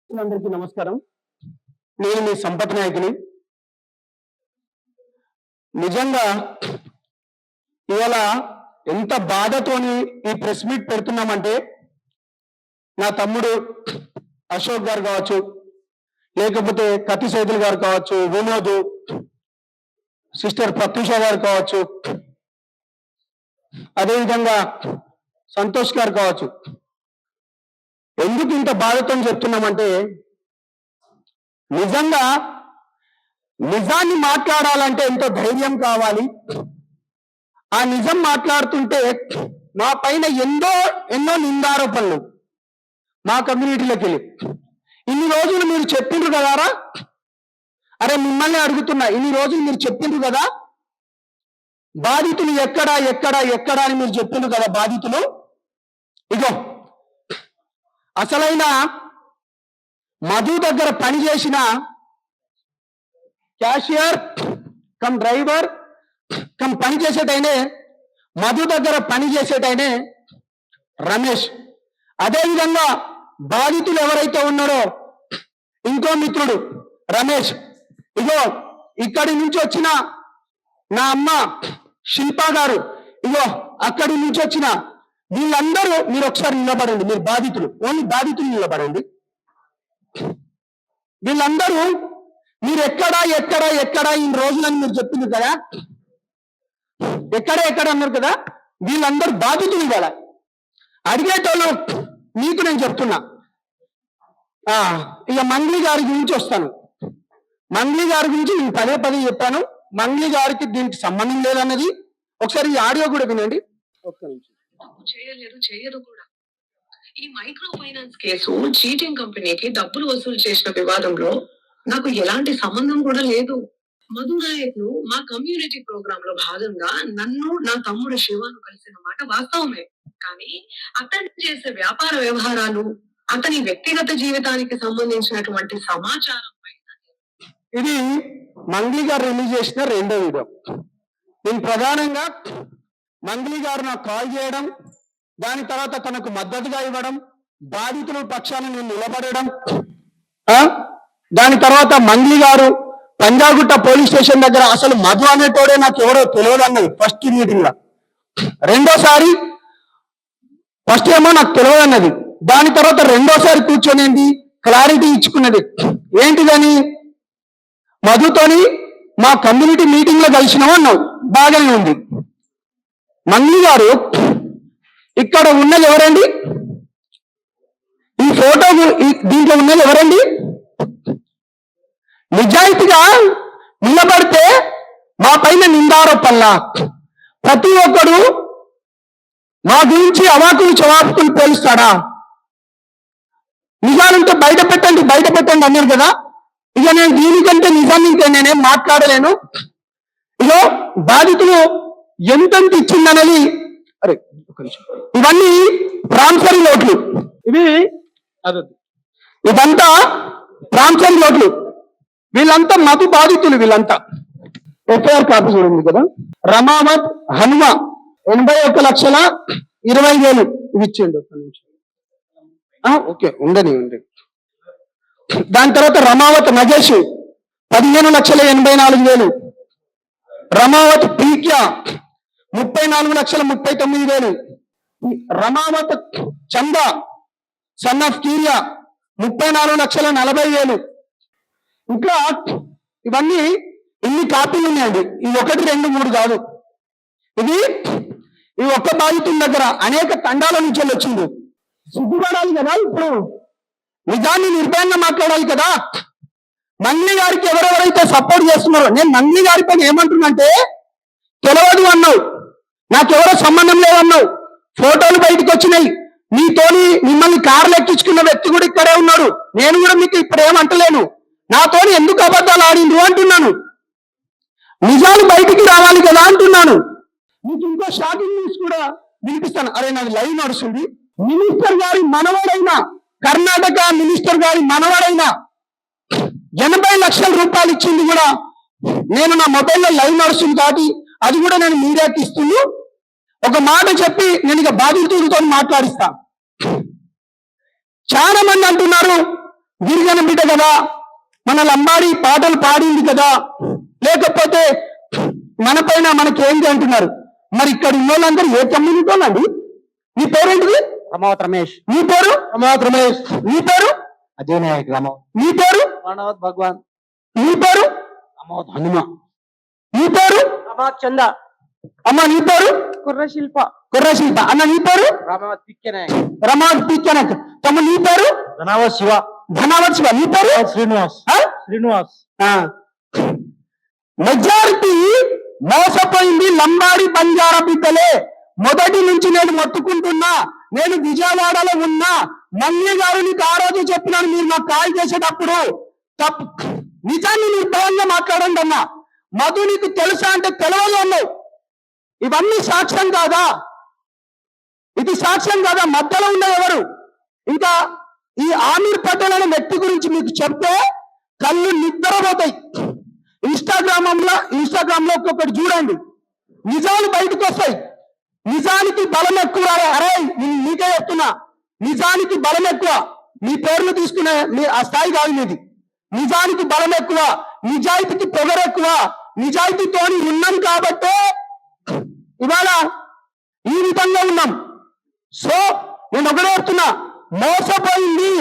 అందరికీ నమస్కారం. నేను మీ సంపత్ నాయకుని. నిజంగా ఇవాళ ఎంత బాధతోని ఈ ప్రెస్ మీట్ పెడుతున్నామంటే, నా తమ్ముడు అశోక్ గారు కావచ్చు, లేకపోతే కత్తి సైదుల్ గారు కావచ్చు, వినోద్, సిస్టర్ ప్రత్యూష గారు కావచ్చు, అదేవిధంగా సంతోష్ గారు కావచ్చు. ఎందుకు ఇంత బాధతో చెప్తున్నామంటే, నిజంగా నిజాన్ని మాట్లాడాలంటే ఎంతో ధైర్యం కావాలి. ఆ నిజం మాట్లాడుతుంటే మా పైన ఎన్నో నిందారోపణలు మా కమ్యూనిటీలోకి వెళ్ళి, ఇన్ని రోజులు మీరు చెప్పిండ్రు కదారా, అరే మిమ్మల్ని అడుగుతున్నా, ఇన్ని రోజులు మీరు చెప్పిండ్రు కదా బాధితులు ఎక్కడా ఎక్కడా ఎక్కడా అని మీరు చెప్పిండ్రు కదా బాధితులు. ఇగో అసలైన మధు దగ్గర పనిచేసిన క్యాషియర్ కమ్ డ్రైవర్ కమ్ పనిచేసేటైనే, మధు దగ్గర పనిచేసేటైనే రమేష్. అదేవిధంగా బాధితులు ఎవరైతే ఉన్నారో ఇంకో మిత్రుడు రమేష్. ఇగో ఇక్కడి నుంచి వచ్చిన నా అమ్మ శిల్పా గారు, ఇగో అక్కడి నుంచి వచ్చిన వీళ్ళందరూ మీరు ఒకసారి నిలబడండి. మీరు బాధితులు, ఓన్లీ బాధితులు నిలబడండి. వీళ్ళందరూ మీరు ఎక్కడా ఎక్కడా ఎక్కడా ఈ రోజులని మీరు చెప్పింది కదా, ఎక్కడ అన్నారు కదా, వీళ్ళందరూ బాధితులు. కదా అడిగేటోళ్ళు మీకు నేను చెప్తున్నా. ఇక మంగ్లీ గారి గురించి వస్తాను. మంగ్లీ గారి గురించి నేను పదే చెప్పాను. మంగ్లీ గారికి దీనికి సంబంధం లేదన్నది ఒకసారి ఈ ఆడియో కూడా వినండి. ఒక్క నిమిషం. చేయరు కూడా. ఈ మైక్రో ఫైనాన్స్ కేసు చీటింగ్ కంపెనీకి డబ్బులు వసూలు చేసిన వివాదంలో నాకు ఎలాంటి సంబంధం కూడా లేదు. మధు నాయక్ ను మా కమ్యూనిటీ ప్రోగ్రామ్ లో భాగంగా నన్ను నా తమ్ముడు శివాను కలిసిన మాట వాస్తవమే. కానీ అతను చేసే వ్యాపార వ్యవహారాలు, అతని వ్యక్తిగత జీవితానికి సంబంధించినటువంటి సమాచారం ఇది మంగ్లీ గారు రిలీజ్ చేసిన రెండో వీడియో. నేను ప్రధానంగా మంగ్లీ గారు నాకు కాల్ చేయడం, దాని తర్వాత తనకు మద్దతుగా ఇవ్వడం, బాధితుల పక్షాన నేను నిలబడడం, దాని తర్వాత మంగ్లీ గారు పంజాగుట్ట పోలీస్ స్టేషన్ దగ్గర అసలు మధు అనేటోడే నాకు ఎవరో తెలియదు అన్నది ఫస్ట్ మీటింగ్ లో. రెండోసారి ఫస్ట్ ఏమో నాకు తెలియదు అన్నది, దాని తర్వాత రెండోసారి కూర్చొని క్లారిటీ ఇచ్చుకున్నది. ఏంటిదని, మధుతోని మా కమ్యూనిటీ మీటింగ్ లో కలిసినాం అన్నావు, బాగానే ఉంది. మంగ్లీ గారు ఇక్కడ ఉన్నది ఎవరండి, ఈ ఫోటో దీంట్లో ఉన్నది ఎవరండి? నిజాయితీగా నిలబడితే మా పైన నిందారోపణలా, ప్రతి ఒక్కడు మా గురించి అవాకులు చవాకులు పోలుస్తాడా? నిజాలంటే బయట పెట్టండి అన్నారు కదా. ఇక నేను దీనికంటే నిజాన్ని నేనేం మాట్లాడలేను. ఇగో బాధితులు ఎంతెంత ఇచ్చిందనేది, అరే ఇవన్నీ ప్రామిసరీ నోట్లు, ఇదంతా ప్రామిసరీ నోట్లు. వీళ్ళంతా మధు బాధితులు. వీళ్ళంతా ఎఫ్ఐఆర్ కాపీ చూడండి కదా. రమావత్ హనుమ 81,20,000 ఇవి ఇచ్చేయండి. ఒక్క నిమిషం. ఓకే ఉండని. దాని తర్వాత రమావత్ నగేష్ 15,84,000. రమావత్ పీక్య 34,39,000. రమావత్ చంద సన్ ఆఫ్ కీరియా 34,40,000. ఇంకా ఇవన్నీ ఇన్ని కాపీలు ఉన్నాయండి. ఇవి 1, 2, 3 కాదు. ఇది ఒక్క బాధితుల దగ్గర అనేక తండాల నుంచి వచ్చింది. సిగ్గుపడాలి కదా, ఇప్పుడు నిజాన్ని నిర్భయంగా మాట్లాడాలి కదా. మంగ్లీ గారికి ఎవరెవరైతే సపోర్ట్ చేస్తున్నారో, నేను మంగ్లీ గారి పైన ఏమంటున్నంటే, తెలియదు అన్నావు, నాకెవరో సంబంధం లేదన్నావు, ఫోటోలు బయటకు వచ్చినాయి, నీతోని మిమ్మల్ని కార్లు ఎక్కించుకున్న వ్యక్తి కూడా ఇక్కడే ఉన్నాడు. నేను కూడా మీకు ఇప్పుడు ఏమంటలేను, నాతోని ఎందుకు అబద్ధాలు ఆడిండ్రు అంటున్నాను. నిజాలు బయటికి రావాలి కదా అంటున్నాను. మీకు ఇంకో షాకింగ్ న్యూస్ కూడా వినిపిస్తాను. అరే నాది లైవ్ నడుస్తుంది. మినిస్టర్ గారి మనవడైన, కర్ణాటక మినిస్టర్ గారి మనవడైన 80 లక్షల రూపాయలు ఇచ్చింది కూడా నేను నా మొబైల్లో లైవ్ నడుస్తుంది కాబట్టి అది కూడా నేను మీడియాకి ఇస్తుంది. ఒక మాట చెప్పి నేను ఇక బాధితులతో మాట్లాడిస్తా. చాలా మంది అంటున్నారు గిరిజన బిడ్డ కదా, మన లంబాడి పాటలు పాడింది కదా, లేకపోతే మన పైన మనకేంటి అంటున్నారు. మరి ఇక్కడ ఉన్న వాళ్ళందరూ ఏ కమ్యూనిటీ వాళ్ళండి? నీ పేరేంటిది? రమావత్ రమేష్. నీ పేరు? రమావత్ రమేష్. నీ పేరు? అజయ్ నాయక్. రమావత్. నీ పేరు? మానవత్ భగవాన్. నీ పేరు? రమావత్ హనుమ. నీ పేరు? రమావత్ చంద. అమ్మ నీ పేరు? కుర్ర శిల్ప. కుర్ర శిల్ప. అన్న నీ పేరు? రమావత్ పిక్కె నాయక్. రమావత్ పిక్కెనక్. తమ్ముడు నీ పేరు? ధనావత్ శివ. ధనావత్ శివ. నీ పేరు? శ్రీనివాస్. ఆ? శ్రీనివాస్. మెజారిటీ మోసపోయింది లంబాడి బంజారా బిడ్డలే. మొదటి నుంచి నేను మొత్తుకుంటున్నా. నేను విజయవాడలో ఉన్నా. మల్లి గారు నీకు ఆ రోజు చెప్పినాను, మీరు నాకు కాల్ చేసేటప్పుడు తప్పు నిజాన్ని నిర్భయంగా మాట్లాడండి అన్నా. మధు నీకు తెలుసా అంటే తెలవదు అన్నావు. ఇవన్నీ సాక్ష్యం కాదా? ఇది సాక్ష్యం కాదా? మధ్యలో ఉన్న ఎవరు? ఇంకా ఈ ఆమీర్ పటేల్ అనే వ్యక్తి గురించి మీకు చెప్తే కళ్ళు నిద్రపోతాయి. ఇన్స్టాగ్రామ్ లో ఒక్కొక్కటి చూడండి, నిజాలు బయటకు వస్తాయి. నిజానికి బలం ఎక్కువ. అరే నీకే చెప్తున్నా, నిజానికి బలం ఎక్కువ. మీ పేర్లు తీసుకునే ఆ స్థాయి కాదు మీది. నిజానికి బలం ఎక్కువ, నిజాయితీకి పొగరు ఎక్కువ. నిజాయితీతోని ఉన్నాం కాబట్టే ఇవాళ ఈ విధంగా ఉన్నాం. సో నేను ఒకటే చెప్తున్నా, మోసపోయింది.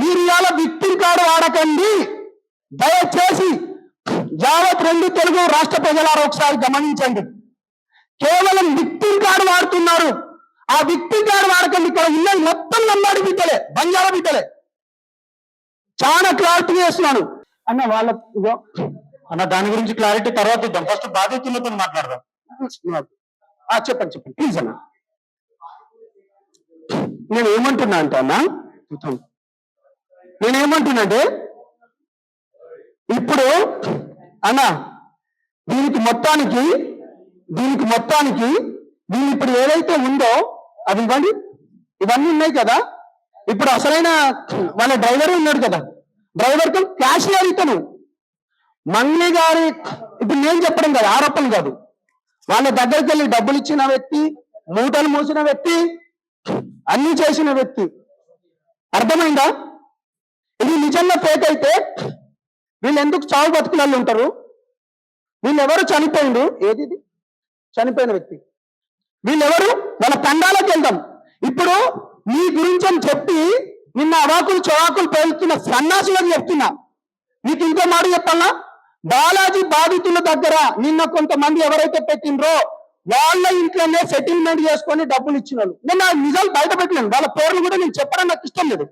మీరు ఇవాళ విక్టిమ్ కార్డు వాడకండి దయచేసి. యావత్ రెండు తెలుగు రాష్ట్ర ప్రజలారా ఒకసారి గమనించండి. కేవలం విక్టిమ్ కార్డు వాడుతున్నారు. ఆ విక్టిమ్ కార్డు వాడకండి. ఇక్కడ ఉన్నది మొత్తం లంబాడి బిడ్డలే, బంజారా బిడ్డలే. చాలా క్లారిటీ చేస్తున్నాను అన్న. వాళ్ళ అన్న దాని గురించి క్లారిటీ తర్వాత ఇద్దాం. ఫస్ట్ బాధితులతో మాట్లాడదాం. చెప్పండి ప్లీజ్ అన్న. నేను ఏమంటున్నా అంటే అన్న, నేనేమంటున్నాంటే ఇప్పుడు అన్న దీనికి మొత్తానికి దీని ఇప్పుడు ఏదైతే ఉందో అది ఇవ్వండి. ఇవన్నీ ఉన్నాయి కదా. ఇప్పుడు అసలైన వాళ్ళ డ్రైవర్ ఉన్నాడు కదా, డ్రైవర్ తో క్యాషియర్ ఇతను మంగ్లీ గారి. ఇప్పుడు నేను చెప్పడం కాదు, ఆరోపణ కాదు. వాళ్ళ దగ్గరికి వెళ్ళి డబ్బులు ఇచ్చిన వ్యక్తి, మూటలు మోసిన వ్యక్తి, అన్ని చేసిన వ్యక్తి. అర్థమైందా? ఇది నిజంగా ఫేక్ అయితే వీళ్ళు ఎందుకు చావు బతుకులలో ఉంటారు? వీళ్ళెవరు? చనిపోయిండు. ఏది చనిపోయిన వ్యక్తి. వీళ్ళెవరు? వాళ్ళ పండాలకు వెళ్దాం. ఇప్పుడు మీ గురించి అని చెప్పి నిన్న అవాకులు చవాకులు పేలుతున్న సన్నాసులకు చెప్తున్నా. మీకు ఇంకో మాట చెప్పాలా? బాలాజీ బాధితుల దగ్గర నిన్న కొంతమంది ఎవరైతే పెట్టిండ్రో వాళ్ళ ఇంట్లోనే సెటిల్మెంట్ చేసుకొని డబ్బులు ఇచ్చిన వాళ్ళు. నేను ఆ నిజాలు బయట పెట్టలేను. వాళ్ళ పేర్లు కూడా నేను చెప్పడం నాకు ఇష్టం లేదు.